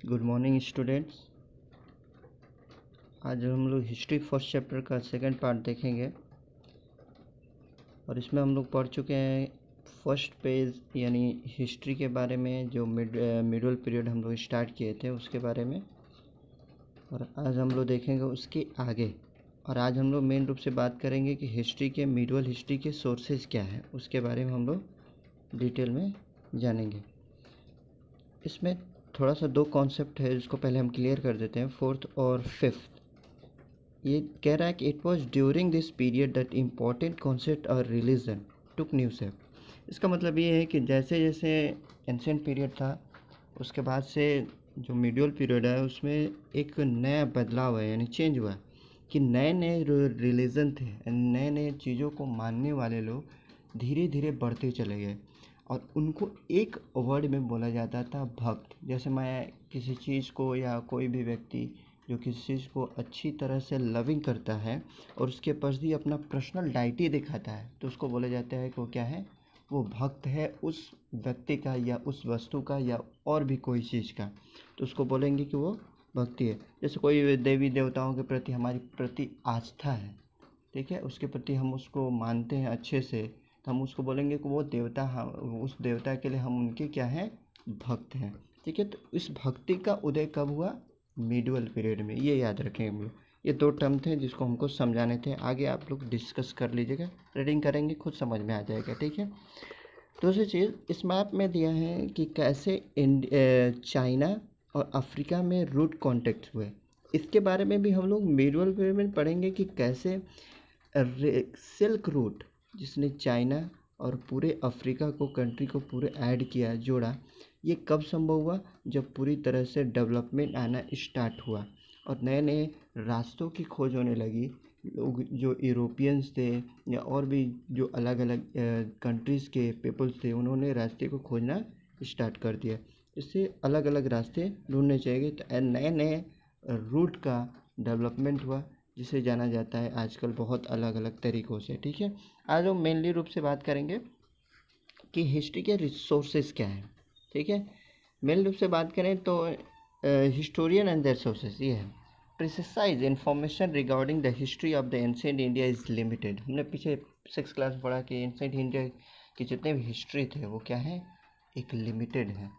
Good morning students. आज हम लोग हिस्ट्री फर्स्ट चैप्टर का सेकंड पार्ट देखेंगे और इसमें हम लोग पढ़ चुके हैं फर्स्ट पेज यानी हिस्ट्री के बारे में। जो मिडल पीरियड हम लोग स्टार्ट किए थे उसके बारे में, और आज हम लोग देखेंगे उसके आगे। और आज हम लोग मेन रूप से बात करेंगे कि हिस्ट्री के मिडल हिस्ट्री के सोर्सेज क्या हैं, उसके बारे में हम लोग डिटेल में जानेंगे। इसमें थोड़ा सा दो कॉन्सेप्ट है जिसको पहले हम क्लियर कर देते हैं, फोर्थ और फिफ्थ। ये कह रहा है कि it was during this period that important concept और रिलीजन टुक न्यू शेप। इसका मतलब ये है कि जैसे जैसे एंशिएंट पीरियड था उसके बाद से जो मिडियल पीरियड है उसमें एक नया बदलाव है, यानी चेंज हुआ कि नए नए रिलीजन थे, नए नए चीज़ों को मानने वाले लोग धीरे धीरे बढ़ते चले गए और उनको एक वर्ड में बोला जाता था भक्त। जैसे मैं किसी चीज़ को या कोई भी व्यक्ति जो किसी चीज़ को अच्छी तरह से लविंग करता है और उसके प्रति अपना पर्सनल डाइटी दिखाता है तो उसको बोला जाता है कि वो क्या है, वो भक्त है उस व्यक्ति का या उस वस्तु का या और भी कोई चीज़ का, तो उसको बोलेंगे कि वो भक्ति है। जैसे कोई देवी देवताओं के प्रति हमारी प्रति आस्था है, ठीक है, उसके प्रति हम उसको मानते हैं अच्छे से, तो हम उसको बोलेंगे कि वो देवता, उस देवता के लिए हम उनके क्या हैं, भक्त हैं। ठीक है, तो इस भक्ति का उदय कब हुआ, मिडिवल पीरियड में। ये याद रखें हम लोग। ये दो टर्म थे जिसको हमको समझाने थे, आगे आप लोग डिस्कस कर लीजिएगा, रीडिंग करेंगे खुद समझ में आ जाएगा। ठीक है, दूसरी चीज़ इस मैप में दिया है कि कैसे चाइना और अफ्रीका में रूट कॉन्टेक्ट हुए। इसके बारे में भी हम लोग मिडिवल पीरियड में पढ़ेंगे कि कैसे सिल्क रूट जिसने चाइना और पूरे अफ्रीका को, कंट्री को पूरे ऐड किया, जोड़ा, ये कब संभव हुआ, जब पूरी तरह से डेवलपमेंट आना स्टार्ट हुआ और नए नए रास्तों की खोज होने लगी। लोग जो यूरोपियंस थे या और भी जो अलग अलग कंट्रीज़ के पीपल्स थे, उन्होंने रास्ते को खोजना स्टार्ट कर दिया। इससे अलग अलग रास्ते ढूंढने चाहिए, तो नए नए रूट का डेवलपमेंट हुआ जिसे जाना जाता है आजकल बहुत अलग अलग तरीक़ों से। ठीक है, आज हम मेनली रूप से बात करेंगे कि हिस्ट्री के रिसोर्सेज क्या हैं। ठीक है, मेन रूप से बात करें तो हिस्टोरियन एंड देयर सोर्सेज ये है, precise information regarding the history of the ancient India is limited. हमने पीछे 6 क्लास में पढ़ा कि एंशिएंट इंडिया की जितने भी हिस्ट्री थे वो क्या है, एक लिमिटेड है,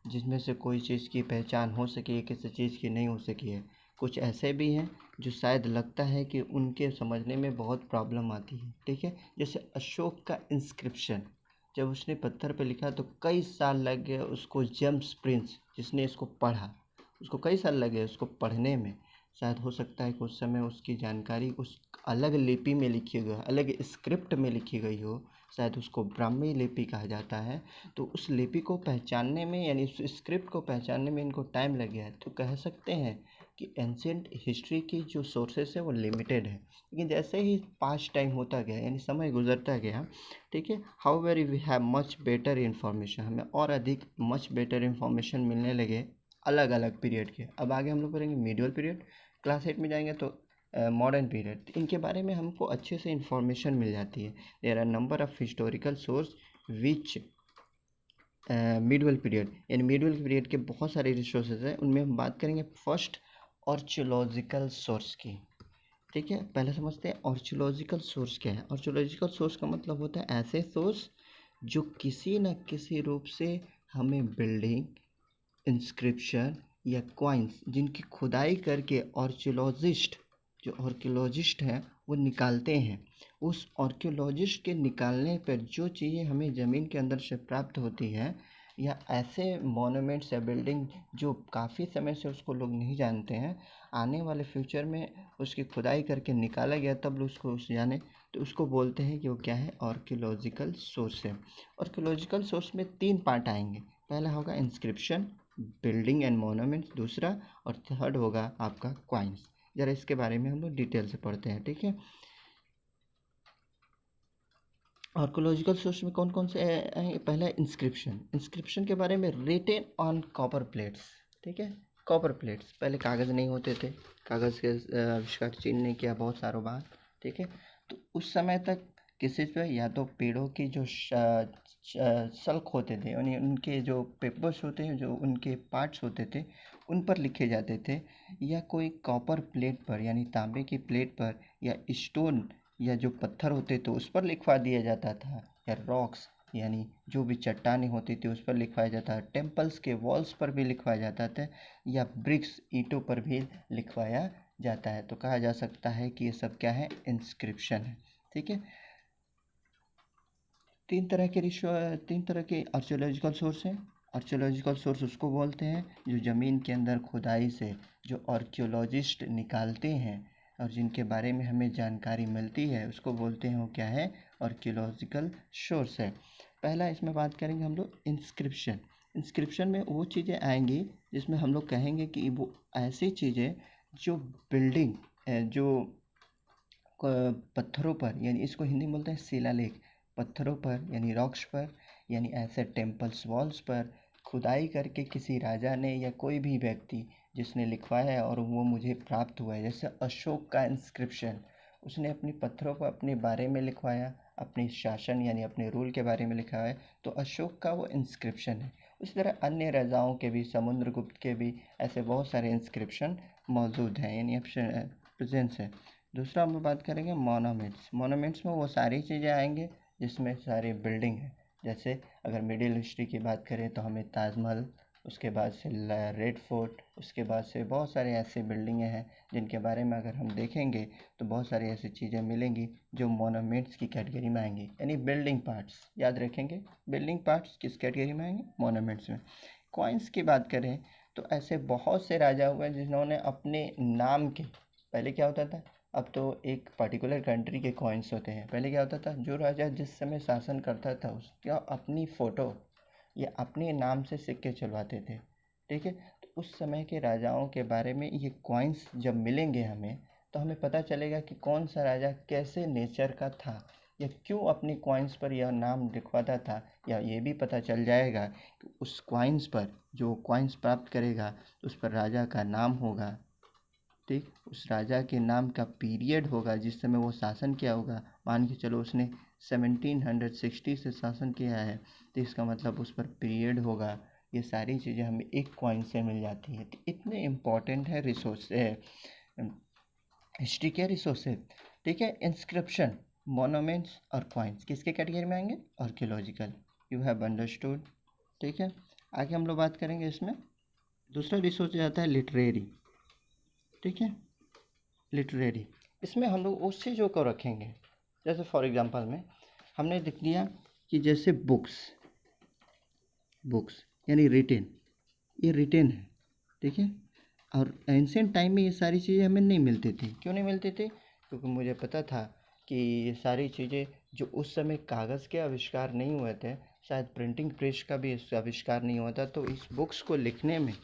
जिसमें से कोई चीज़ की पहचान हो सकी है, किसी चीज़ की नहीं हो सकी है। कुछ ऐसे भी हैं जो शायद लगता है कि उनके समझने में बहुत प्रॉब्लम आती है। ठीक है, जैसे अशोक का इंस्क्रिप्शन, जब उसने पत्थर पे लिखा तो कई साल लग गए उसको, जेम्स प्रिंस जिसने इसको पढ़ा उसको कई साल लगे उसको पढ़ने में। शायद हो सकता है कि उस समय उसकी जानकारी उस अलग लिपि में लिखी गई, अलग स्क्रिप्ट में लिखी गई हो, शायद उसको ब्राह्मी लिपि कहा जाता है। तो उस लिपि को पहचानने में यानी उस स्क्रिप्ट को पहचानने में इनको टाइम लग गया है। तो कह सकते हैं कि एंशिएंट हिस्ट्री की जो सोर्सेस है वो लिमिटेड है। लेकिन जैसे ही पास्ट टाइम होता गया यानी समय गुजरता गया, ठीक है, how very we have much better information, हमें और अधिक मच बेटर इन्फॉर्मेशन मिलने लगे अलग अलग पीरियड के। अब आगे हम लोग करेंगे मिडियल पीरियड, क्लास 8 में जाएंगे तो मॉडर्न पीरियड। इनके बारे में हमको अच्छे से इन्फॉर्मेशन मिल जाती है। There are number of historical source which medieval period, यानी मिडियल पीरियड के बहुत सारे रिसोर्सेज हैं। उनमें हम बात करेंगे फर्स्ट आर्कियोलॉजिकल सोर्स की। ठीक है, पहले समझते हैं आर्कियोलॉजिकल सोर्स क्या है। आर्कियोलॉजिकल सोर्स का मतलब होता है ऐसे सोर्स जो किसी न किसी रूप से हमें बिल्डिंग, इंस्क्रिप्शन या कॉइन्स जिनकी खुदाई करके जो आर्कियोलॉजिस्ट हैं वो निकालते हैं। उस आर्कियोलॉजिस्ट के निकालने पर जो चीज़ें हमें ज़मीन के अंदर से प्राप्त होती हैं, या ऐसे मोनूमेंट्स या बिल्डिंग जो काफ़ी समय से उसको लोग नहीं जानते हैं, आने वाले फ्यूचर में उसकी खुदाई करके निकाला गया तब लोग उसको जाने, तो उसको बोलते हैं कि वो क्या है, आर्कियोलॉजिकल सोर्स है। आर्कियोलॉजिकल सोर्स में 3 पार्ट आएंगे। पहला होगा इंस्क्रिप्शन, बिल्डिंग एंड मोनूमेंट्स, दूसरा और थर्ड होगा आपका क्वाइंस। ज़रा इसके बारे में हम लोग डिटेल से पढ़ते हैं। ठीक है, आर्कोलॉजिकल सोर्स में कौन कौन से हैं। पहला इंस्क्रिप्शन, इंस्क्रिप्शन के बारे में, रिटेन ऑन कॉपर प्लेट्स। ठीक है, कॉपर प्लेट्स, पहले कागज़ नहीं होते थे, कागज़ के आविष्कार चीन ने किया बहुत सालों बाद। ठीक है, तो उस समय तक किसी पे या तो पेड़ों की जो सल्क होते थे, यानी उनके जो पेपर्स होते हैं, जो उनके पार्ट्स होते थे, उन पर लिखे जाते थे, या कोई कॉपर प्लेट पर यानी तांबे की प्लेट पर, या स्टोन या जो पत्थर होते थे उस पर लिखवा दिया जाता था, या रॉक्स यानी जो भी चट्टानें होती थी उस पर लिखवाया जाता था, टेम्पल्स के वॉल्स पर भी लिखवाया जाता था, या ब्रिक्स ईंटों पर भी लिखवाया जाता है। तो कहा जा सकता है कि ये सब क्या है, इंस्क्रिप्शन है। ठीक है, तीन तरह के आर्कियोलॉजिकल सोर्स हैं। आर्कियोलॉजिकल सोर्स उसको बोलते हैं जो ज़मीन के अंदर खुदाई से जो आर्कियोलॉजिस्ट निकालते हैं और जिनके बारे में हमें जानकारी मिलती है, उसको बोलते हैं वो क्या है, आर्कियोलॉजिकल सोर्स है। पहला इसमें बात करेंगे हम लोग इंस्क्रिप्शन। इंस्क्रिप्शन में वो चीज़ें आएंगी जिसमें हम लोग कहेंगे कि वो ऐसी चीज़ें जो बिल्डिंग जो पत्थरों पर, यानी इसको हिंदी में बोलते हैं शिलालेख, पत्थरों पर यानी रॉक्स पर, यानी ऐसे टेम्पल्स वॉल्स पर खुदाई करके किसी राजा ने या कोई भी व्यक्ति जिसने लिखवाया है और वो मुझे प्राप्त हुआ है। जैसे अशोक का इंस्क्रिप्शन, उसने अपनी पत्थरों पर अपने बारे में लिखवाया, अपने शासन यानी अपने रूल के बारे में लिखा है, तो अशोक का वो इंस्क्रिप्शन है। उसी तरह अन्य राजाओं के भी, समुद्रगुप्त के भी ऐसे बहुत सारे इंस्क्रिप्शन मौजूद हैं, यानी प्रेजेंस है। दूसरा हम लोग बात करेंगे मोनूमेंट्स। मोनूमेंट्स में वो सारी चीज़ें आएंगे जिसमें सारी बिल्डिंग है। जैसे अगर मिडिल हिस्ट्री की बात करें तो हमें ताजमहल, उसके बाद से रेड फोर्ट, उसके बाद से बहुत सारे ऐसे बिल्डिंगें हैं जिनके बारे में अगर हम देखेंगे तो बहुत सारी ऐसी चीज़ें मिलेंगी जो मोनूमेंट्स की कैटेगरी में आएंगी, यानी बिल्डिंग पार्ट्स। याद रखेंगे, बिल्डिंग पार्ट्स किस कैटेगरी में आएंगे, मोनूमेंट्स में। कॉइन्स की बात करें तो ऐसे बहुत से राजा हुए जिन्होंने अपने नाम के, पहले क्या होता था, अब तो एक पर्टिकुलर कंट्री के कॉइन्स होते हैं, पहले क्या होता था, जो राजा जिस समय शासन करता था उसका अपनी फ़ोटो या अपने नाम से सिक्के चलवाते थे। ठीक है, तो उस समय के राजाओं के बारे में ये कॉइन्स जब मिलेंगे हमें, तो हमें पता चलेगा कि कौन सा राजा कैसे नेचर का था या क्यों अपनी कॉइन्स पर यह नाम लिखवाता था, या ये भी पता चल जाएगा कि उस कॉइन्स पर, जो कॉइन्स प्राप्त करेगा उस पर राजा का नाम होगा। ठीक, उस राजा के नाम का पीरियड होगा जिस समय वो शासन किया होगा। मान के चलो उसने 1760 से शासन किया है, तो इसका मतलब उस पर पीरियड होगा। ये सारी चीज़ें हमें एक कॉइन से मिल जाती हैं। तो इतने इम्पॉर्टेंट है रिसोर्स हिस्ट्री के रिसोर्सेज। ठीक है, इंस्क्रिप्शन, मोनूमेंट्स और कॉइन्स किसके कैटेगरी में आएंगे, आर्कियोलॉजिकल। You have understood. ठीक है, आगे हम लोग बात करेंगे इसमें। दूसरा रिसोर्स आता है लिटरेरी। ठीक है, लिटरेरी, इसमें हम लोग उस चीज़ों को रखेंगे, जैसे फॉर एग्जांपल में हमने देख लिया कि जैसे बुक्स यानी रिटेन, ये रिटेन है। ठीक है, और एंशिएंट टाइम में ये सारी चीज़ें हमें नहीं मिलती थी। क्यों नहीं मिलती थी, क्योंकि मुझे पता था कि ये सारी चीज़ें जो उस समय कागज़ के आविष्कार नहीं हुए थे, शायद प्रिंटिंग प्रेस का भी आविष्कार नहीं हुआ था, तो इस बुक्स को लिखने में,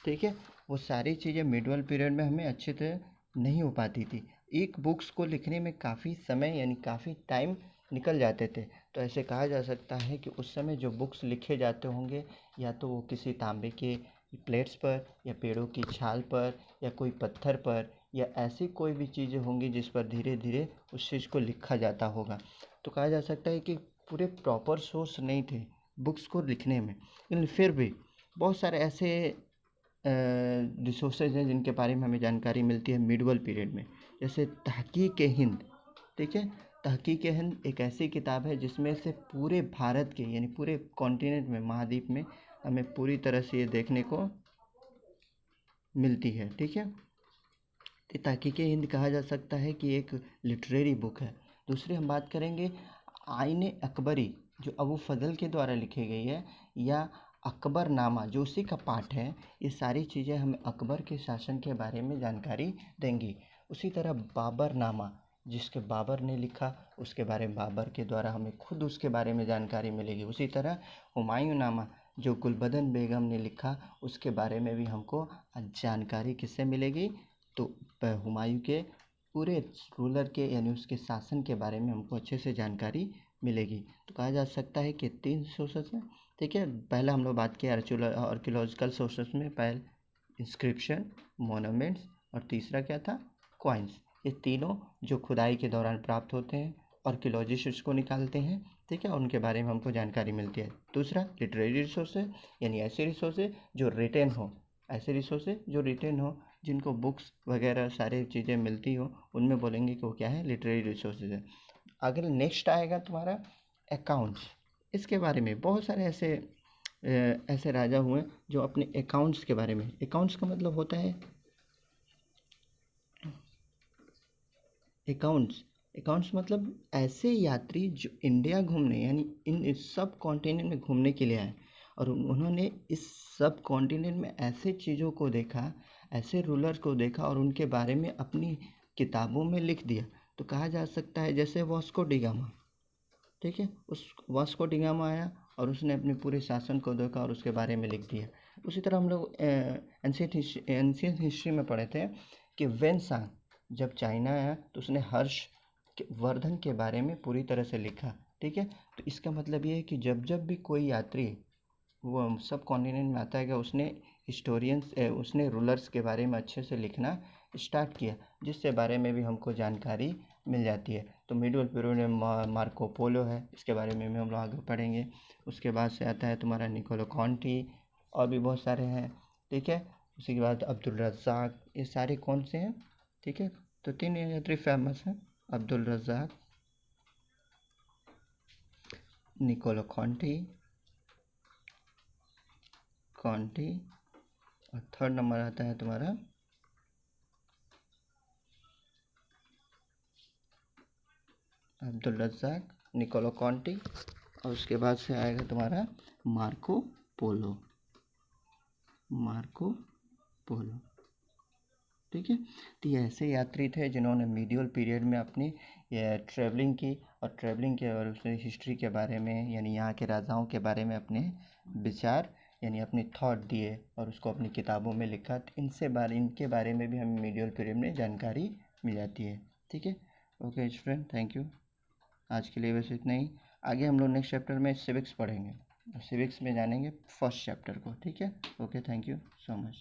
ठीक है, वो सारी चीज़ें मिडवल पीरियड में हमें अच्छे तरह नहीं हो पाती थी। एक बुक्स को लिखने में काफ़ी समय यानी काफ़ी टाइम निकल जाते थे। तो ऐसे कहा जा सकता है कि उस समय जो बुक्स लिखे जाते होंगे, या तो वो किसी तांबे के प्लेट्स पर, या पेड़ों की छाल पर, या कोई पत्थर पर, या ऐसी कोई भी चीज़ें होंगी जिस पर धीरे धीरे उस चीज़ को लिखा जाता होगा। तो कहा जा सकता है कि पूरे प्रॉपर सोर्स नहीं थे बुक्स को लिखने में, लेकिन फिर भी बहुत सारे ऐसे रिसोर्सेज हैं जिनके बारे में हमें जानकारी मिलती है मिडवल पीरियड में। जैसे तहकीक-ए-हिंद। ठीक है, तहकीक-ए-हिंद एक ऐसी किताब है जिसमें से पूरे भारत के यानी पूरे कॉन्टिनेंट में, महाद्वीप में हमें पूरी तरह से ये देखने को मिलती है। ठीक है, तो तहकीक-ए-हिंद कहा जा सकता है कि एक लिटरेरी बुक है। दूसरी हम बात करेंगे आईन-ए-अकबरी, जो अबू फजल के द्वारा लिखी गई है, या अकबरनामा जो उसी का पार्ट है। ये सारी चीज़ें हमें अकबर के शासन के बारे में जानकारी देंगी। उसी तरह बाबरनामा, जिसके बाबर ने लिखा, उसके बारे में बाबर के द्वारा हमें खुद उसके बारे में जानकारी मिलेगी। उसी तरह हुमायूंनामा, जो गुलबदन बेगम ने लिखा, उसके बारे में भी हमको जानकारी किससे मिलेगी, तो हुमायूं के पूरे रूलर के यानी उसके शासन के बारे में हमको अच्छे से जानकारी मिलेगी। तो कहा जा सकता है कि 3 सोर्सेस हैं। ठीक है, पहला हम लोग बात किया आर्कियोलॉजिकल सोर्सेस में, पहले इंस्क्रिप्शन, मोनूमेंट्स, और तीसरा क्या था, कॉइन्स। ये तीनों जो खुदाई के दौरान प्राप्त होते हैं, आर्कियोलॉजिस्ट उसको निकालते हैं, ठीक है, और उनके बारे में हमको जानकारी मिलती है। दूसरा लिटरेरी रिसोर्सेज, यानी ऐसे रिसोर्सेज जो रिटेन हो, ऐसे रिसोर्सेज जो रिटेन हो, जिनको बुक्स वगैरह सारी चीज़ें मिलती हो, उनमें बोलेंगे कि वो क्या है, लिटरेरी रिसोर्सेज है। अगर नेक्स्ट आएगा तुम्हारा अकाउंट्स, इसके बारे में बहुत सारे ऐसे राजा हुए जो अपने अकाउंट्स के बारे में, अकाउंट्स का मतलब होता है अकाउंट्स मतलब ऐसे यात्री जो इंडिया घूमने, यानी इन सब कॉन्टिनेंट में घूमने के लिए आए, और उन्होंने इस सब कॉन्टिनेंट में ऐसे चीज़ों को देखा, ऐसे रूलर को देखा और उनके बारे में अपनी किताबों में लिख दिया। तो कहा जा सकता है जैसे वास्को डी गामा, ठीक है, उस वास्को डी गामा आया और उसने अपने पूरे शासन को देखा और उसके बारे में लिख दिया। उसी तरह हम लोग एंशियंट हिस्ट्री में पढ़े थे कि वेनसांग जब चाइना आया तो उसने हर्ष वर्धन के बारे में पूरी तरह से लिखा, ठीक है। तो इसका मतलब ये है कि जब जब भी कोई यात्री वो सब कॉन्टिनेंट में आता है कि उसने रूलर्स के बारे में अच्छे से लिखना स्टार्ट किया, जिससे बारे में भी हमको जानकारी मिल जाती है। तो मिडिवल पीरियड में मार्को पोलो है, इसके बारे में भी हम लोग आगे पढ़ेंगे। उसके बाद से आता है तुम्हारा निकोलो कॉन्टी, और भी बहुत सारे हैं, ठीक है। उसी के बाद अब्दुल रज़्ज़ाक़, ये सारे कौन से हैं, ठीक है। तो 3 यात्री फेमस हैं, अब्दुल रज़्ज़ाक़, निकोलो कॉन्टी और थर्ड नंबर आता है तुम्हारा अब्दुल रज़्ज़ाक़, निकोलो कॉन्टी, और उसके बाद से आएगा तुम्हारा मार्को पोलो, ठीक है। तो ये ऐसे यात्री थे जिन्होंने मीडियल पीरियड में अपनी ट्रैवलिंग की, और उसने हिस्ट्री के बारे में, यानी यहाँ के राजाओं के बारे में अपने विचार, यानी अपने थॉट दिए और उसको अपनी किताबों में लिखा। तो इनके बारे में भी हमें मीडियल पीरियड में जानकारी मिल जाती है, ठीक है। Okay student, thank you. आज के लिए बस इतना ही। आगे हम लोग नेक्स्ट चैप्टर में सिविक्स पढ़ेंगे, सिविक्स में जानेंगे फर्स्ट चैप्टर को, ठीक है। Okay, thank you so much.